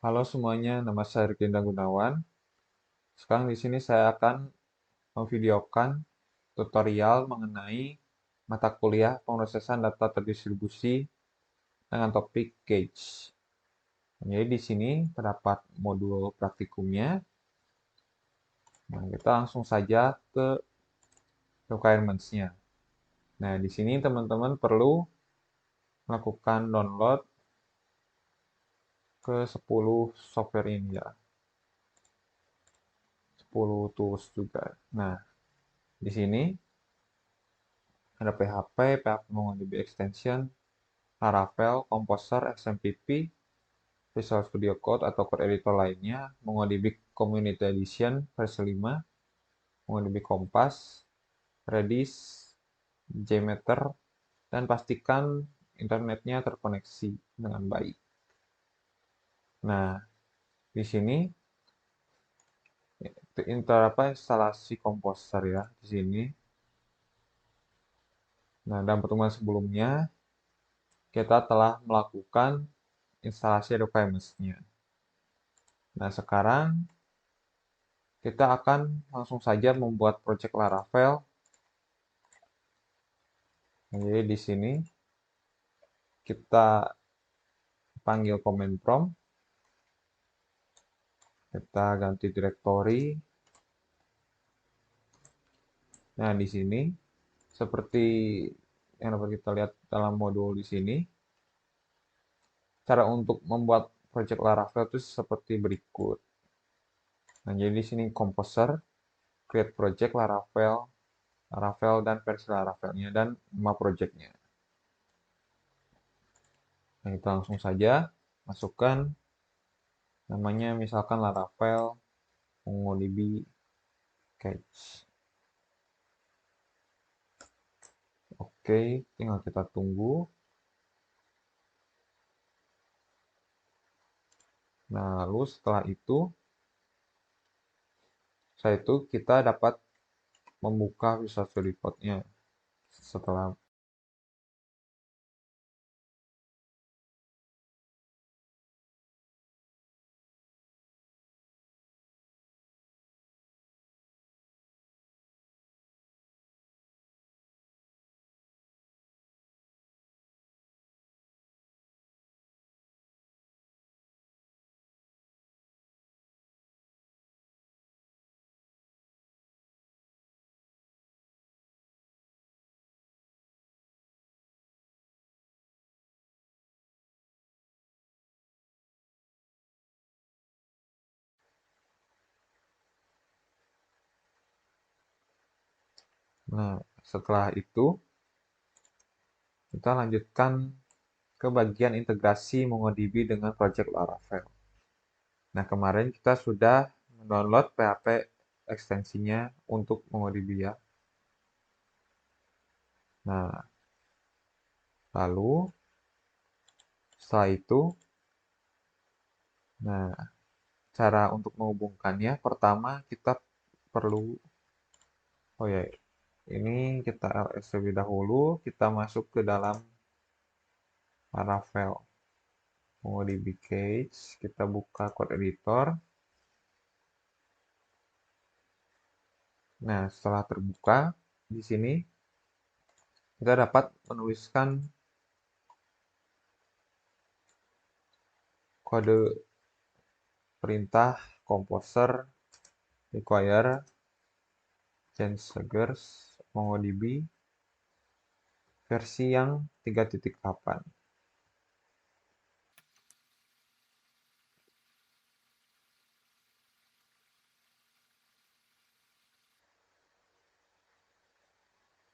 Halo semuanya, nama saya Rikinda Gunawan. Sekarang di sini saya akan memvideokan tutorial mengenai mata kuliah pemrosesan data terdistribusi dengan topik Cage. Jadi di sini terdapat modul praktikumnya. Nah, kita langsung saja ke requirements-nya. Nah, di sini teman-teman perlu melakukan download ke 10 software ini ya. 10 tools juga. Nah, di sini ada PHP, PHP MongoDB Extension, Laravel, Composer, XMPP, Visual Studio Code atau code editor lainnya, MongoDB Community Edition versi 5, MongoDB Compass, Redis, JMeter, dan pastikan internetnya terkoneksi dengan baik. Nah, di sini instalasi Composer ya di sini. Nah, dalam pertemuan sebelumnya kita telah melakukan instalasi requirements-nya. Nah, sekarang kita akan langsung saja membuat project Laravel. Nah, jadi di sini kita panggil command prompt, kita ganti directory. Nah, di sini seperti yang dapat kita lihat dalam modul di sini, cara untuk membuat project Laravel itu seperti berikut. Nah, jadi di sini Composer, create project Laravel, Laravel dan versi Laravelnya dan nama projectnya. Nah, kita langsung saja masukkan namanya misalkan Laravel MongoDB Cache. Oke, tinggal kita tunggu. Nah, lalu setelah itu kita dapat membuka Visual Studio Code-nya setelah. Nah, setelah itu kita lanjutkan ke bagian integrasi MongoDB dengan project Laravel. Nah, kemarin kita sudah mendownload PHP ekstensinya untuk MongoDB ya. Nah, lalu setelah itu, nah, cara untuk menghubungkannya pertama kita perlu, oh ya, ini kita ls terlebih dahulu, kita masuk ke dalam Laravel MongoDB Cage, kita buka code editor. Nah, setelah terbuka di sini kita dapat menuliskan kode perintah composer require change MongoDB versi yang 3.8.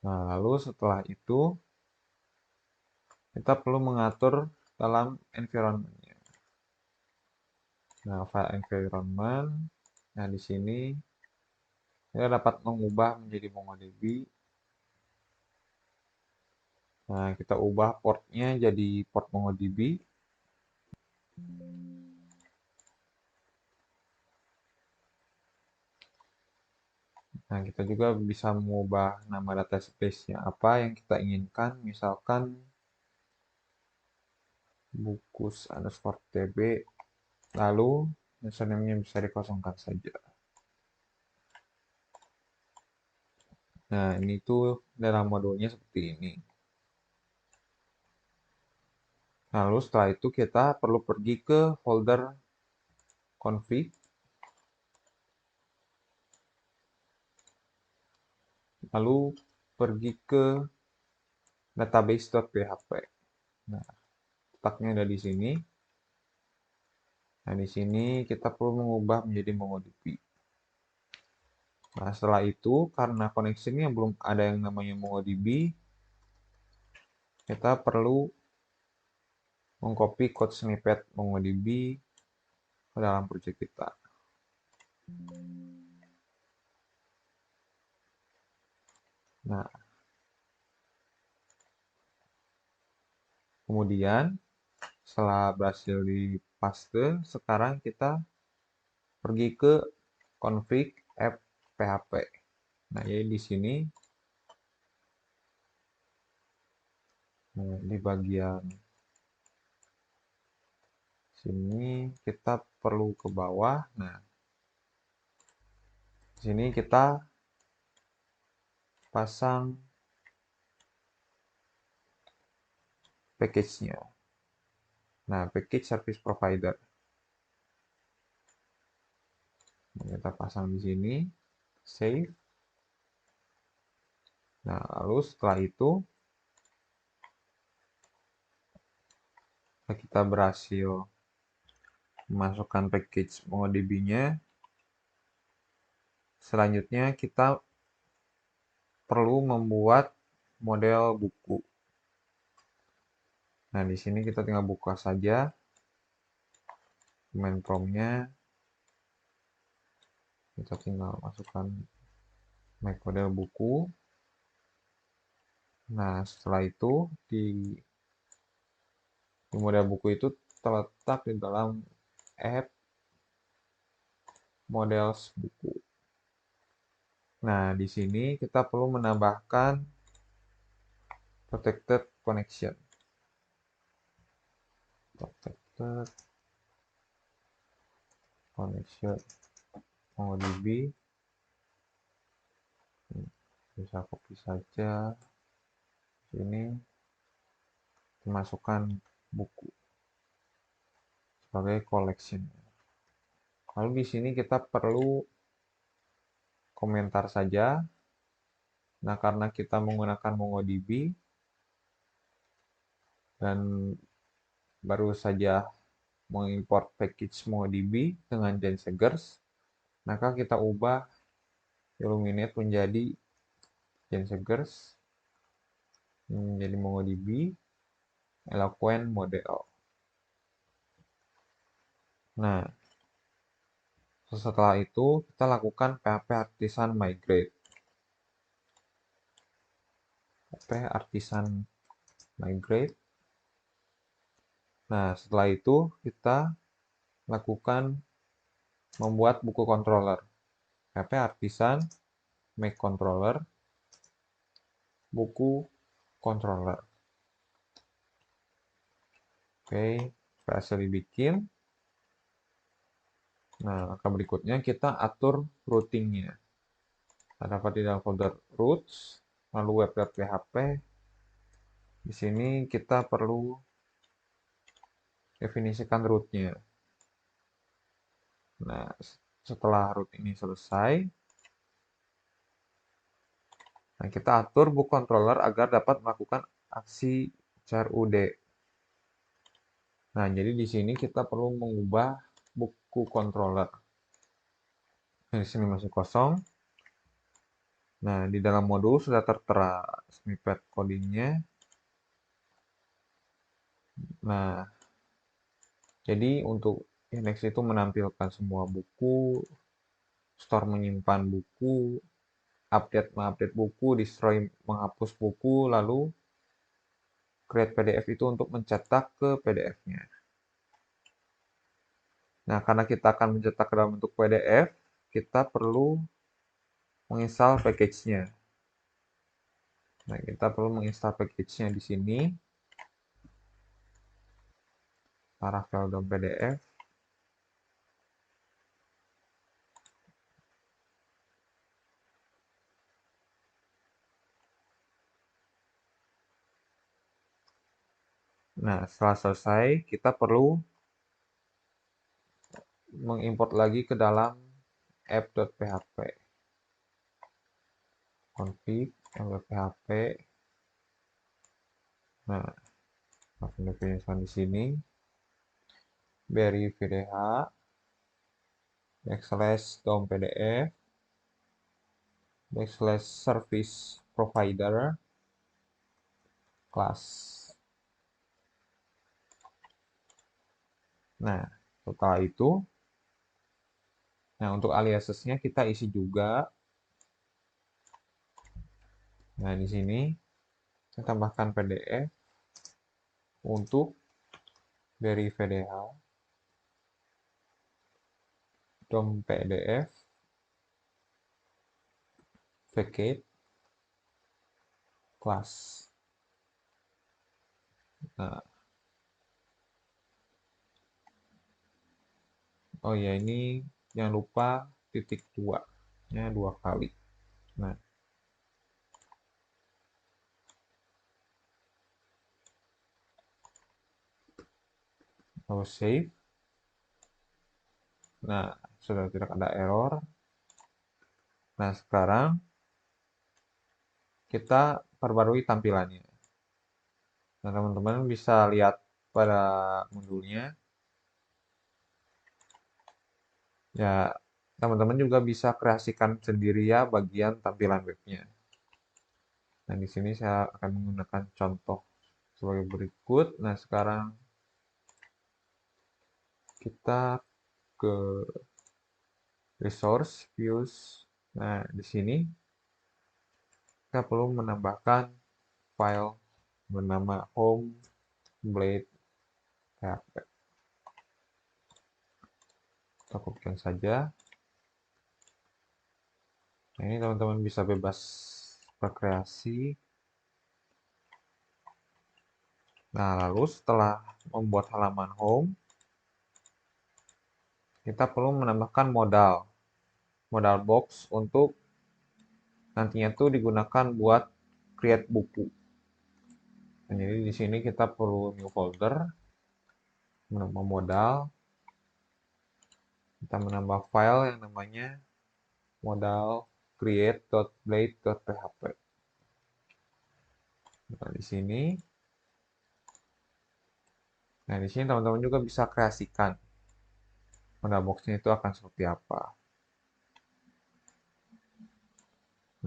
Nah, lalu setelah itu kita perlu mengatur dalam environment-nya. Nah, file environment. Nah, di sini kita dapat mengubah menjadi MongoDB. Nah, kita ubah portnya jadi port MongoDB. Nah, kita juga bisa mengubah nama database-nya apa yang kita inginkan. Misalkan bukus_tb Lalu username-nya bisa dikosongkan saja. Nah, ini tuh dalam modulnya seperti ini. Lalu setelah itu kita perlu pergi ke folder config. Lalu pergi ke database.php. Nah, letaknya ada di sini. Nah, di sini kita perlu mengubah menjadi MongoDB. Nah, setelah itu, karena koneksinya belum ada yang namanya MongoDB, kita perlu mengcopy code snippet MongoDB ke dalam project kita. Nah, kemudian setelah berhasil dipaste, sekarang kita pergi ke config app php. Nah, jadi di sini di bagian sini kita perlu ke bawah. Nah, di sini kita pasang package-nya. Nah, package service provider. Nah, kita pasang di sini, save. Nah, lalu setelah itu kita berhasil memasukkan package MongoDB-nya. Selanjutnya kita perlu membuat model buku. Nah, di sini kita tinggal buka saja command prompt-nya. Kita tinggal masukkan make model buku. Nah, setelah itu di model buku itu terletak di dalam app models buku. Nah, di sini kita perlu menambahkan protected connection. Protected connection MongoDB. Bisa copy saja. Ini dimasukkan buku sebagai collection. Lalu di sini kita perlu komentar saja. Nah, karena kita menggunakan MongoDB dan baru saja mengimport package MongoDB dengan Jensegers, maka kita ubah Illuminate menjadi Jensegers, menjadi MongoDB Eloquent Model. Nah, setelah itu kita lakukan PHP Artisan Migrate. PHP Artisan Migrate. Nah, setelah itu kita lakukan membuat buku controller. PHP Artisan Make Controller, buku controller. Oke, berhasil dibikin. Nah, langkah berikutnya kita atur routingnya. Terdapat di dalam folder routes, lalu web.php. Di sini kita perlu definisikan rootnya. Nah, setelah root ini selesai, nah kita atur book controller agar dapat melakukan aksi CRUD. Nah, jadi di sini kita perlu mengubah buku controller. Nah, di sini masih kosong. Nah, di dalam modul sudah tertera snippet codingnya. Nah, jadi untuk index itu menampilkan semua buku, store menyimpan buku, update mengupdate buku, destroy menghapus buku, lalu create PDF itu untuk mencetak ke PDF-nya. Nah, karena kita akan mencetak dalam bentuk PDF, kita perlu menginstal package-nya. Nah, kita perlu menginstal package-nya di sini. Laravel.pdf. Nah, setelah selesai, kita perlu mengimport lagi ke dalam app.php. Config app.php. Nah, langsung definisikan di sini. Berry VDH /dom pdf /service provider class. Nah, setelah itu, nah untuk aliasesnya kita isi juga. Nah, di sini saya tambahkan PDF untuk dari VDH DOM PDF vacate class. Nah, oh ya, ini jangan lupa titik 2 nya 2 kali. Nah, lalu save. Nah, sudah tidak ada error. Nah, sekarang kita perbarui tampilannya. Nah, teman-teman bisa lihat pada modulnya. Ya, teman-teman juga bisa kreasikan sendiri ya bagian tampilan webnya. Nah, di sini saya akan menggunakan contoh sebagai berikut. Nah, sekarang kita ke resource views. Nah, di sini kita perlu menambahkan file bernama home blade php. Kita kopikan saja. Nah, ini teman-teman bisa bebas berkreasi. Nah, lalu setelah membuat halaman home, kita perlu menambahkan modal box untuk nantinya tuh digunakan buat create buku. Nah, jadi di sini kita perlu new folder, menambah modal, kita menambah file yang namanya modal create.blade.php. Nah, di sini, teman-teman juga bisa kreasikan modal boxnya itu akan seperti apa.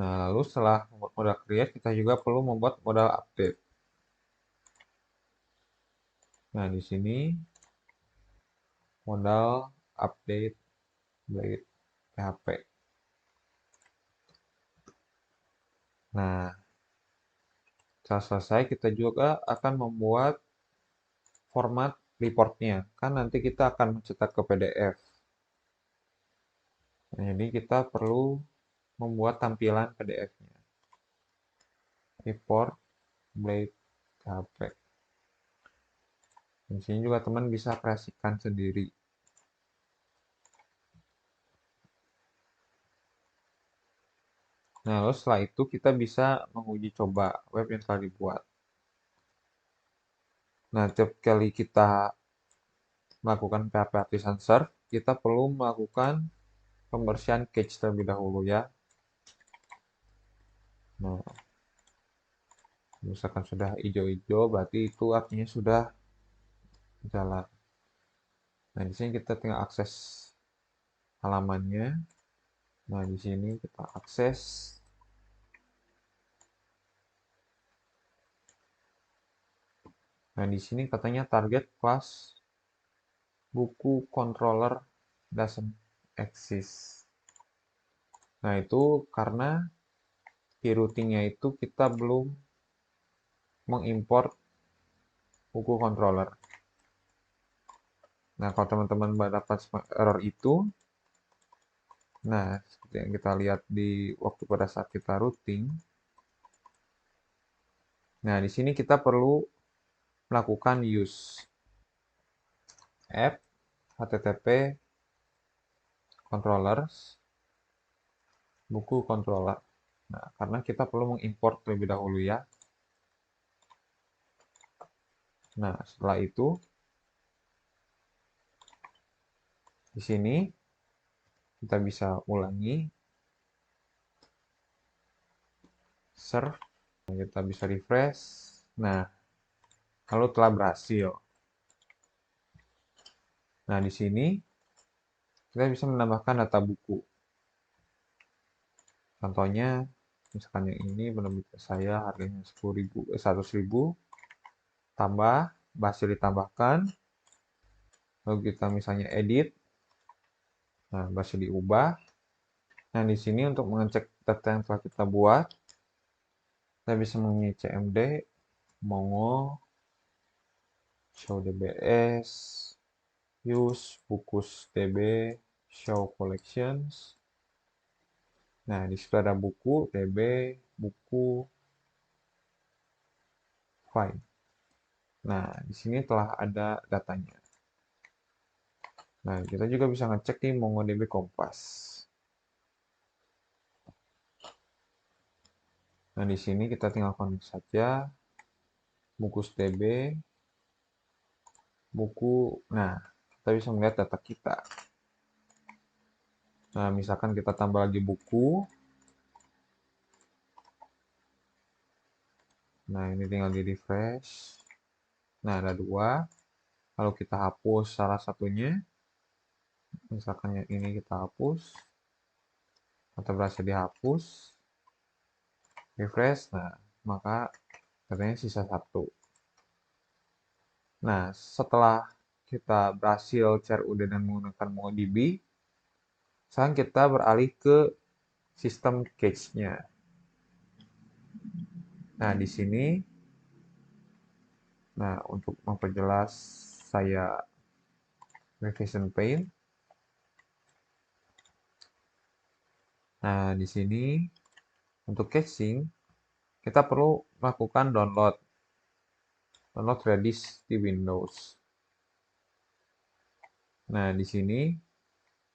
Nah, lalu setelah membuat modal create, kita juga perlu membuat modal update. Nah, di sini modal update blade PHP. Nah, setelah selesai kita juga akan membuat format reportnya. Kan nanti kita akan mencetak ke PDF. Nah, jadi kita perlu membuat tampilan PDF-nya. Report blade PHP. Di sini juga teman bisa kreasikan sendiri. Nah, lalu setelah itu kita bisa menguji coba web yang telah dibuat. Nah, setiap kali kita melakukan PHP Artisan Serve, kita perlu melakukan pembersihan cache terlebih dahulu ya. Nah, misalkan sudah hijau-hijau, berarti itu artinya sudah jalan. Nah, di sini kita tinggal akses halamannya. Nah, di sini kita akses. Nah, di sini katanya target kelas buku controller doesn't exist. Nah, itu karena di routingnya itu kita belum mengimport buku controller. Nah, kalau teman-teman mendapat error itu, nah, seperti yang kita lihat di waktu pada saat kita routing. Nah, di sini kita perlu melakukan use app http controllers buku controller. Nah, karena kita perlu mengimport terlebih dahulu ya. Nah, setelah itu di sini kita bisa ulangi serve, kita bisa refresh. Nah, kalau telah berhasil. Nah, di sini kita bisa menambahkan data buku. Contohnya, misalkan yang ini benar-benar saya harganya 10.000, 100.000, tambah, berhasil ditambahkan, lalu kita misalnya edit, nah berhasil diubah. Nah, di sini untuk mengecek data yang telah kita buat, kita bisa mengunci cmd, mongo, show dbs, use, bukus db, show collections. Nah, di situ ada buku, db, buku, file. Nah, di sini telah ada datanya. Nah, kita juga bisa ngecek di MongoDB Kompas. Nah, di sini kita tinggal connect saja buku DB, buku. Nah, kita bisa melihat data kita. Nah, misalkan kita tambah lagi buku. Nah, ini tinggal di refresh. Nah, ada dua. Kalau kita hapus salah satunya, misalkan yang ini kita hapus, atau berhasil dihapus, refresh, nah, maka katanya sisa satu. Nah, setelah kita berhasil CRUD dan menggunakan MongoDB, sekarang kita beralih ke sistem cache-nya. Nah, di sini, nah untuk memperjelas saya revision paint. Nah, di sini untuk caching kita perlu melakukan download Redis di Windows. Nah, di sini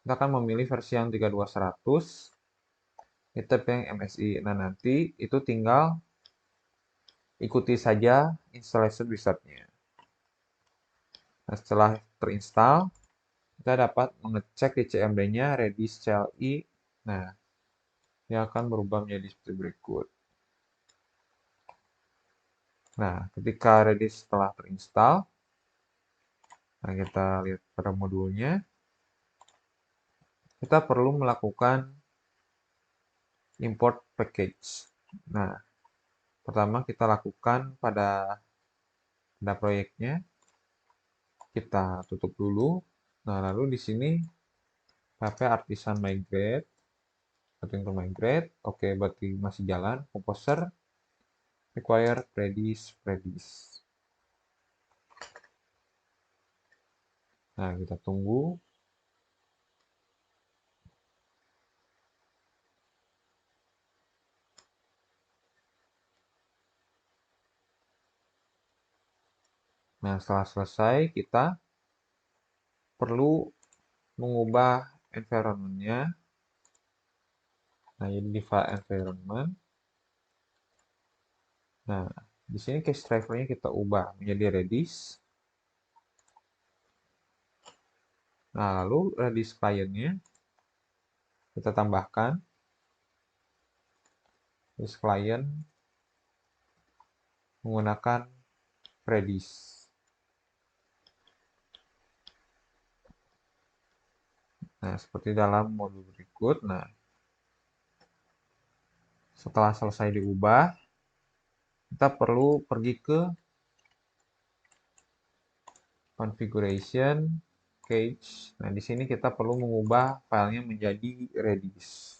kita akan memilih versi yang 32.100, kita pilih yang MSI. Nah, nanti itu tinggal ikuti saja installation wizard-nya. Nah, setelah terinstall, kita dapat mengecek di cmd-nya Redis CLI. Nah, ini akan berubah menjadi seperti berikut. Nah, ketika Redis telah terinstall, nah kita lihat pada modulnya, kita perlu melakukan import package. Nah, pertama kita lakukan pada proyeknya, kita tutup dulu. Nah, lalu di sini PHP artisan migrate, setting to migrate, oke berarti masih jalan. Composer require Redis. Nah, kita tunggu. Nah, setelah selesai, kita perlu mengubah environment-nya. Nah, jadi di file environment. Nah, di sini cache driver-nya kita ubah menjadi Redis. Nah, lalu Redis client-nya kita tambahkan. Redis client menggunakan Redis. Nah, seperti dalam modul berikut. Nah, setelah selesai diubah, kita perlu pergi ke configuration, cache. Nah, di sini kita perlu mengubah filenya menjadi Redis.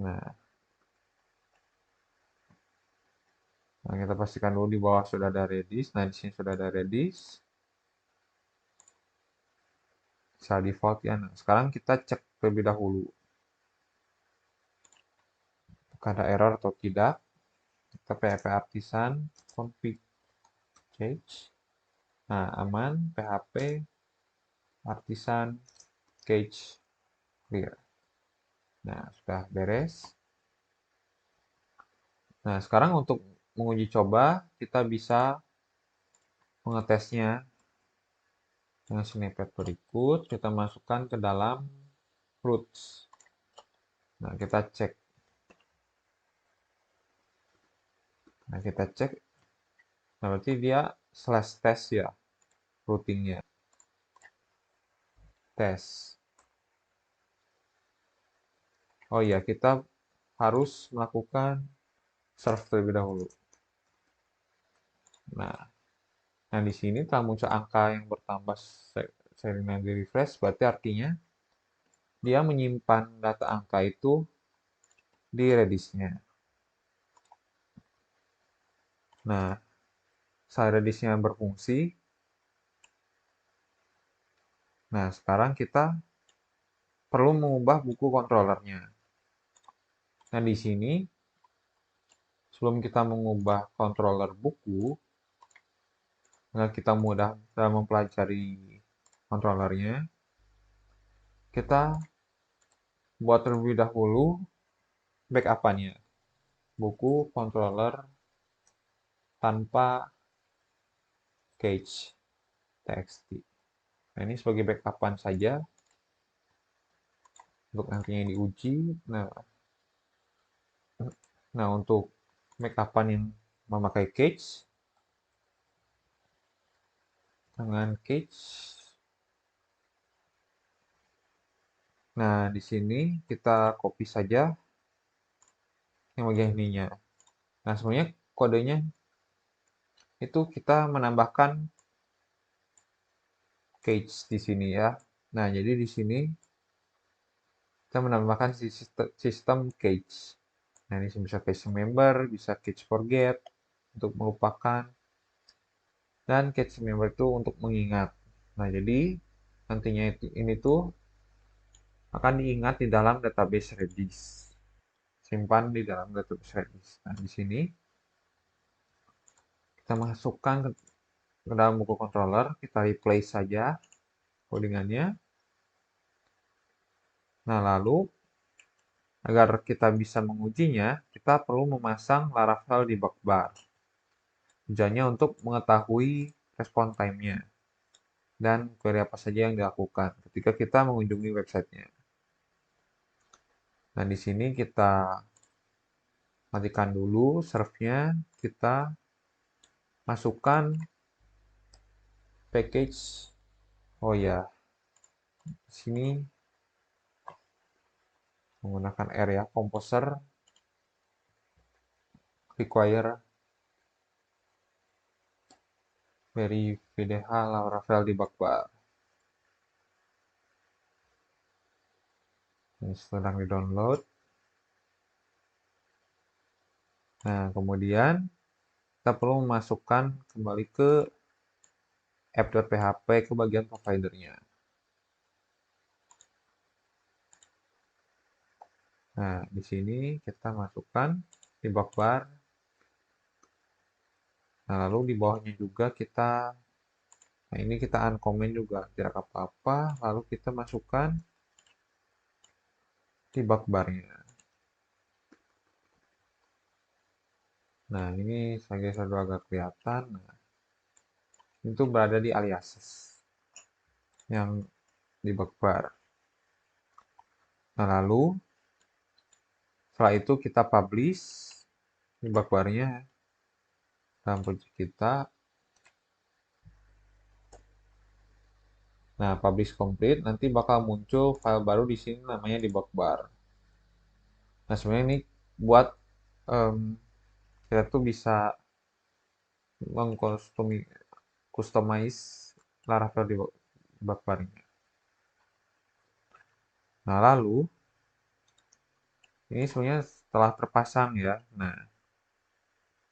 Nah, kita pastikan dulu di bawah sudah ada Redis. Nah, di sini sudah ada Redis. Bisa default ya. Nah, sekarang kita cek terlebih dahulu. Apakah ada error atau tidak. Kita PHP artisan config cache. Nah, aman. PHP artisan cache clear. Nah, sudah beres. Nah, sekarang untuk menguji coba, kita bisa mengetesnya dengan snippet berikut. Kita masukkan ke dalam fruits. Nah, kita cek. Nah, berarti dia slash test ya, routingnya. Tes. Oh iya, kita harus melakukan serve terlebih dahulu. Nah, di sini telah muncul angka yang bertambah sering di refresh, berarti artinya dia menyimpan data angka itu di Redis-nya. Nah, saat Redis-nya berfungsi, nah sekarang kita perlu mengubah buku kontrolernya. Nah, di sini sebelum kita mengubah controller buku, agar kita mudah dalam mempelajari kontrolernya, kita buat terlebih dahulu backup-annya. Buku controller tanpa cache txt. Nah, ini sebagai backup-an saja untuk nantinya diuji. Nah, untuk backup-an yang memakai cache, dengan cache. Nah, di sini kita copy saja yang bagian ininya. Nah, sebenarnya kodenya itu kita menambahkan cache di sini ya. Nah, jadi di sini kita menambahkan sistem cache. Nah, ini bisa cache member, bisa cache forget untuk melupakan, dan cache member itu untuk mengingat. Nah, jadi nantinya ini tuh akan diingat di dalam database Redis. Simpan di dalam database Redis. Nah, di sini kita masukkan ke dalam buku controller, kita replace saja codingannya. Nah, lalu agar kita bisa mengujinya, kita perlu memasang Laravel debug bar. Tujuannya untuk mengetahui respon time-nya dan query apa saja yang dilakukan ketika kita mengunjungi websitenya. Nah, di sini kita matikan dulu serve-nya, kita masukkan package. Oh ya, di sini menggunakan area composer require very vdh Laravel debug bar. Ini sedang di-download. Nah, kemudian kita perlu memasukkan kembali ke app.php ke bagian providernya. Nah, di sini kita masukkan debug bar. Nah, lalu di bawahnya juga nah ini kita uncomment juga, tidak apa-apa. Lalu kita masukkan debug barnya. Nah, ini sebagai satu agak kelihatan. Nah, itu berada di aliases yang debug bar. Nah, lalu setelah itu kita publish debug barnya dalam project kita. Nah, publish complete, nanti bakal muncul file baru di sini namanya debug bar. Nah, sebenarnya ini buat kita tuh bisa mengcustomize Laravel debug bar-nya. Nah, lalu ini sebenarnya setelah terpasang ya. Nah,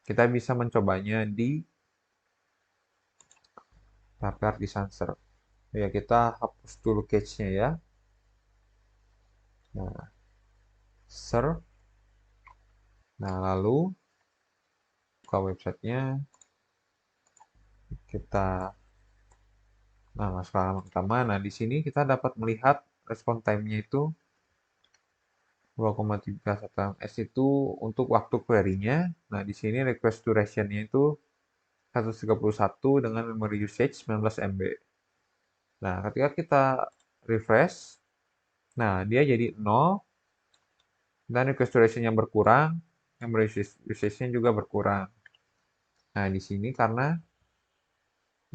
kita bisa mencobanya di Laravel Dispenser. Ya, kita hapus dulu cache-nya ya. Nah, serve. Nah, lalu buka websitenya. Kita masuk ke halaman pertama. Nah, di sini kita dapat melihat respon time-nya itu 2,31 ms itu untuk waktu query-nya. Nah, di sini request duration-nya itu 131 dengan memory usage 19 MB. Nah, ketika kita refresh, nah dia jadi 0 dan request duration-nya berkurang, memory usage-nya juga berkurang. Nah, di sini karena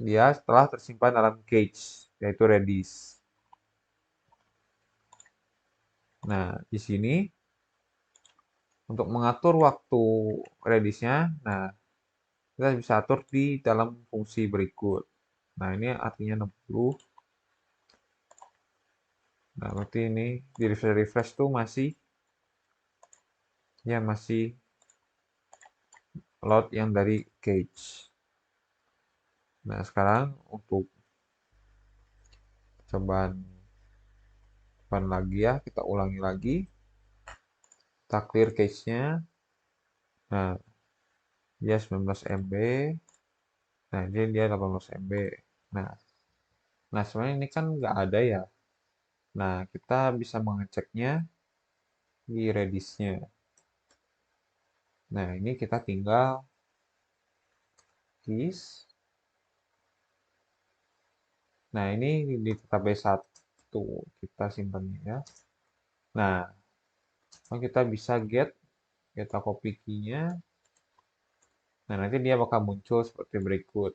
dia telah tersimpan dalam cache, yaitu Redis. Nah, di sini untuk mengatur waktu Redis-nya, nah kita bisa atur di dalam fungsi berikut. Nah, ini artinya 60. Nah, berarti ini di refresh tuh masih load yang dari cache. Nah, sekarang untuk cobaan lagi ya, kita ulangi lagi. Kita clear cache-nya. Nah, dia 19 MB. Nah, dia 18 MB. Nah, sebenarnya ini kan nggak ada ya. Nah, kita bisa mengeceknya di Redis-nya. Nah, ini kita tinggal keys. Nah, ini di database 1 kita simpan ya. Nah, kita bisa kita copy key-nya. Nah, nanti dia bakal muncul seperti berikut.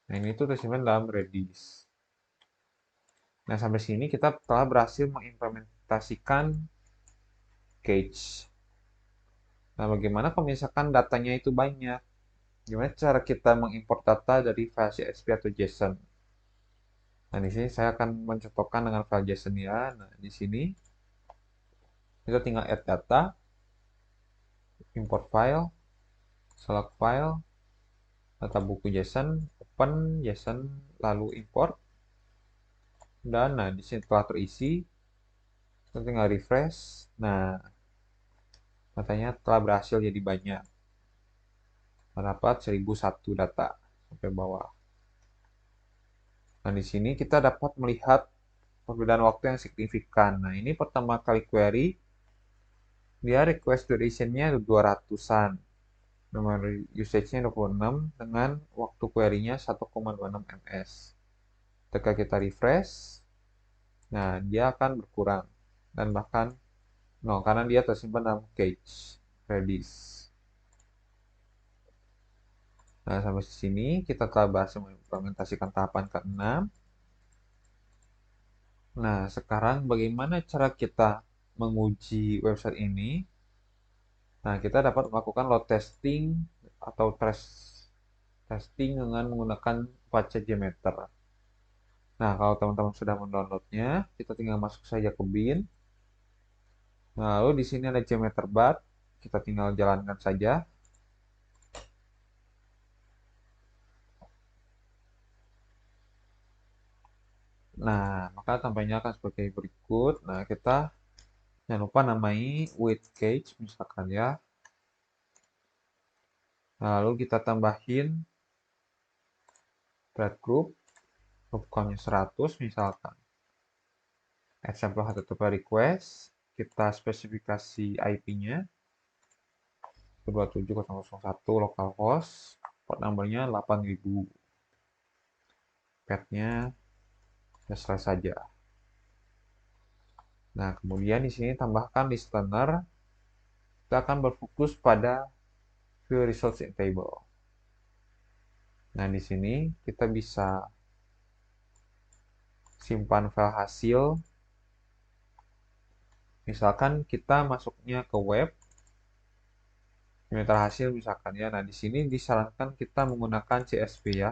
Nah, ini tuh tersimpan dalam Redis. Nah, sampai sini kita telah berhasil mengimplementasikan cache. Nah, bagaimana kalau misalkan datanya itu banyak? Gimana cara kita mengimport data dari file CSV atau JSON? Nah, di sini saya akan mencontohkan dengan file JSON ya. Nah, di sini kita tinggal add data, import file, select file, data buku JSON, open JSON, lalu import. Dan nah, di sini telah terisi. Kita tinggal refresh. Nah, datanya telah berhasil jadi banyak. Mendapat 1001 data sampai bawah. Nah, di sini kita dapat melihat perbedaan waktu yang signifikan. Nah, ini pertama kali query, dia request duration-nya 200-an. Memory usage-nya 26 dengan waktu query-nya 1,26 ms. Ketika kita refresh, nah dia akan berkurang dan bahkan 0 karena dia tersimpan dalam cache Redis. Nah, sampai sini kita telah berhasil mengimplementasikan tahapan ke-6. Nah, sekarang bagaimana cara kita menguji website ini? Nah, kita dapat melakukan load testing atau testing dengan menggunakan Apache Jmeter. Nah, kalau teman-teman sudah mendownloadnya, kita tinggal masuk saja ke bin. Nah, lalu di sini ada Jmeterbot, kita tinggal jalankan saja. Nah, maka tampaknya akan seperti berikut. Nah, kita jangan lupa namai with cache misalkan ya. Nah, lalu kita tambahin thread group count-nya 100 misalkan. Example HTTP request, kita spesifikasi IP-nya 277.0.1 localhost, port number-nya 8000. Path-nya selesai saja. Nah, kemudian di sini tambahkan listener. Kita akan berfokus pada view results in table. Nah, di sini kita bisa simpan file hasil. Misalkan kita masuknya ke web, Jmeter hasil misalkan ya. Nah, di sini disarankan kita menggunakan CSV ya.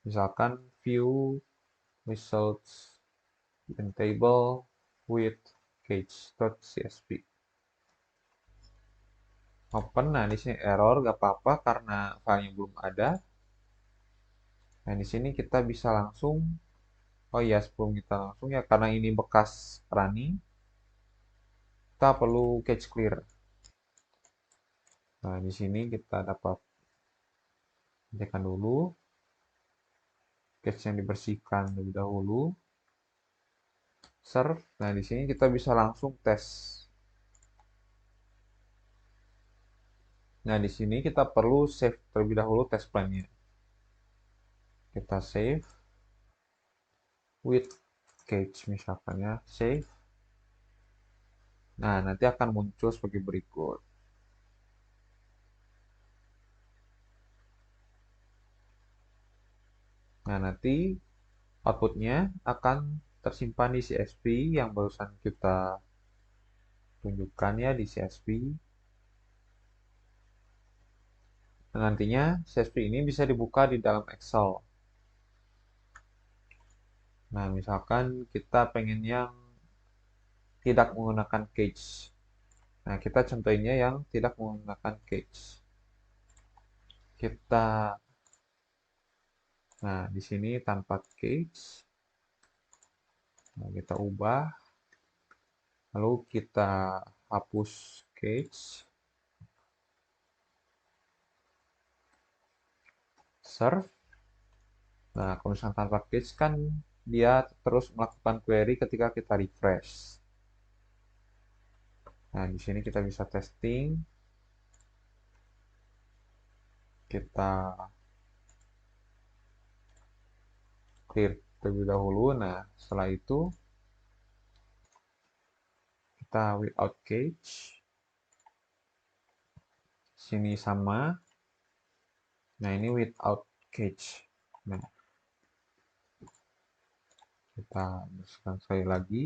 Misalkan view results in table with cache.csv. Open, nah di sini error gak apa-apa karena filenya belum ada. Nah, di sini kita bisa langsung, oh iya sebelum kita langsung ya karena ini bekas running, kita perlu cache clear. Nah, di sini kita dapat cekkan dulu cache yang dibersihkan lebih dahulu. serve. Nah, di sini kita bisa langsung tes. Nah, di sini kita perlu save terlebih dahulu test plan-nya. Kita save with cage misalkan ya, save. Nah, nanti akan muncul sebagai berikut. Nah, nanti outputnya akan tersimpan di CSV yang barusan kita tunjukkan ya di CSV. Dan nantinya CSV ini bisa dibuka di dalam Excel. Nah, misalkan kita pengen yang tidak menggunakan cage. Nah, kita contohnya yang tidak menggunakan cage. Kita, nah di sini tanpa cage. Nah, kita ubah, lalu kita hapus cage, serve. Nah, kalau misalnya tanpa cage kan dia terus melakukan query ketika kita refresh. Nah, di sini kita bisa testing. Kita clear terlebih dahulu. Nah, setelah itu kita without cage. Sini sama. Nah, ini without cage. Nah, kita bersihkan sekali lagi.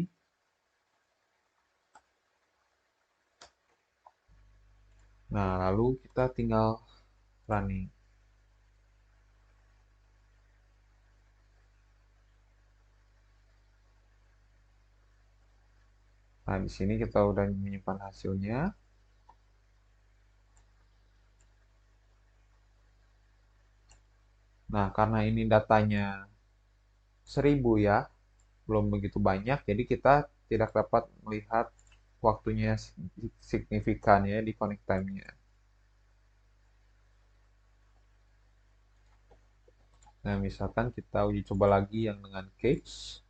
Nah, lalu kita tinggal running. Nah, di sini kita udah menyimpan hasilnya. Nah, karena ini datanya 1000 ya, belum begitu banyak, jadi kita tidak dapat melihat waktunya signifikan ya di connect time-nya. Nah, misalkan kita uji coba lagi yang dengan cage.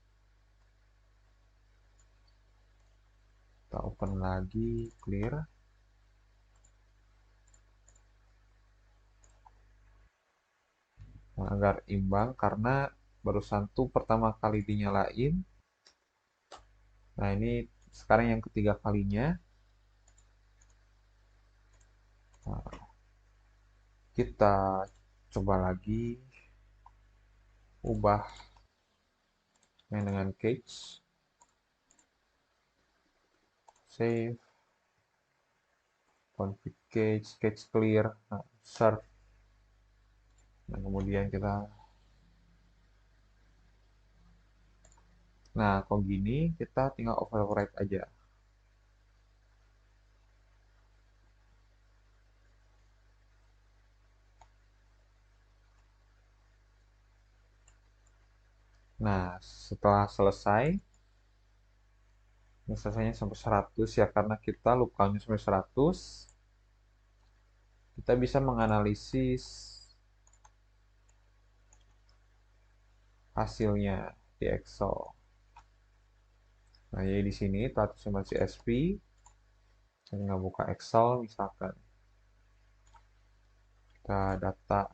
Kita open lagi, clear. Nah, agar imbang karena barusan tuh pertama kali dinyalain. Nah, ini sekarang yang ketiga kalinya. Nah, kita coba lagi ubah yang dengan cage. Save, config cage, cage clear, nah, serve. Nah, kemudian kita, nah kalau gini kita tinggal override aja. Nah, setelah selesai, ini selesainya sampai 100 ya, karena kita lukanya sampai 100, kita bisa menganalisis hasilnya di Excel. Nah, jadi di sini status masih CSV, saya nggak buka Excel misalkan. Kita data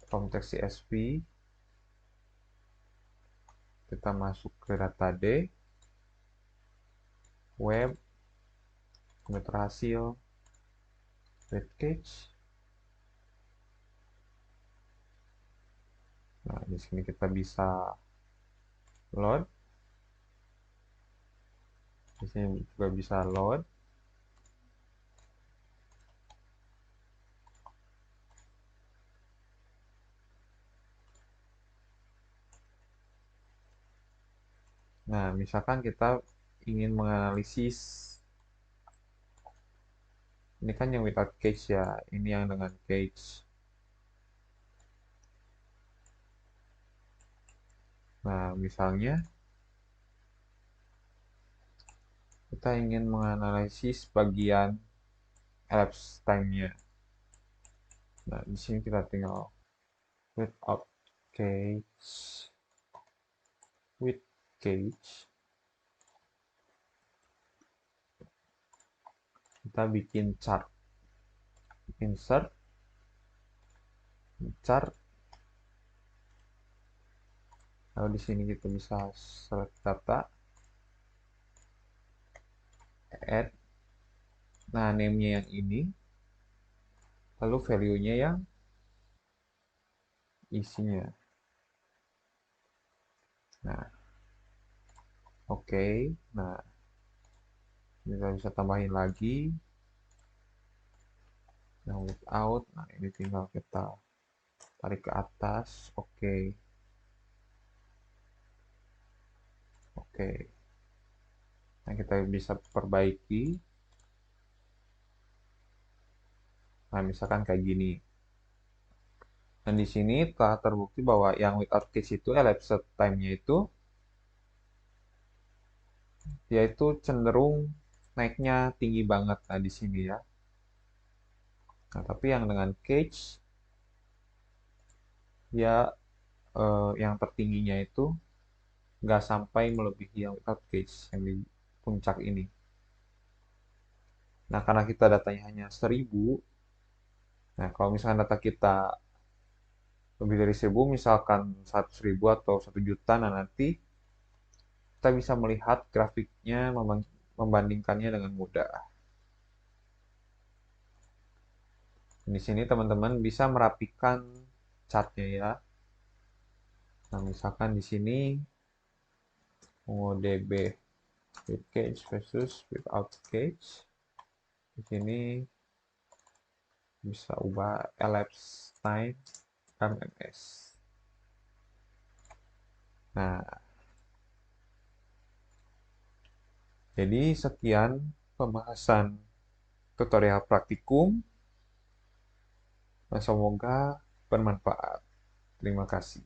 from text CSV, kita masuk ke data D, web, komputer hasil, red cage. Nah, di sini kita bisa load. Di sini juga bisa load. Nah, misalkan kita ingin menganalisis, ini kan yang without cage ya, ini yang dengan cage. Nah, misalnya kita ingin menganalisis bagian elapsed time-nya. Nah, di sini kita tinggal without cage. with cage. Kita bikin chart. Insert chart. Lalu di sini kita bisa select data, add. Nah, name-nya yang ini, lalu value-nya yang isinya. Nah, oke. Nah, kita bisa tambahin lagi yang without. Nah, ini tinggal kita tarik ke atas. Oke. Oke. Nah, kita bisa perbaiki. Nah, misalkan kayak gini. Dan di sini telah terbukti bahwa yang without cage itu elapsed time-nya itu yaitu cenderung naiknya tinggi banget. Nah, di sini ya. Nah, tapi yang dengan cage ya yang tertingginya itu nggak sampai melebihi yang without cage yang di puncak ini. Nah, karena kita datanya hanya 1000, nah kalau misalkan data kita lebih dari 1000, misalkan 100.000 atau 1 juta, nah nanti kita bisa melihat grafiknya, membandingkannya dengan mudah. Di sini teman-teman bisa merapikan chartnya ya. Nah, misalkan di sini MongoDB with cage versus without cage. Di sini bisa ubah elapsed time MMS. Nah, jadi sekian pembahasan tutorial praktikum. Semoga bermanfaat. Terima kasih.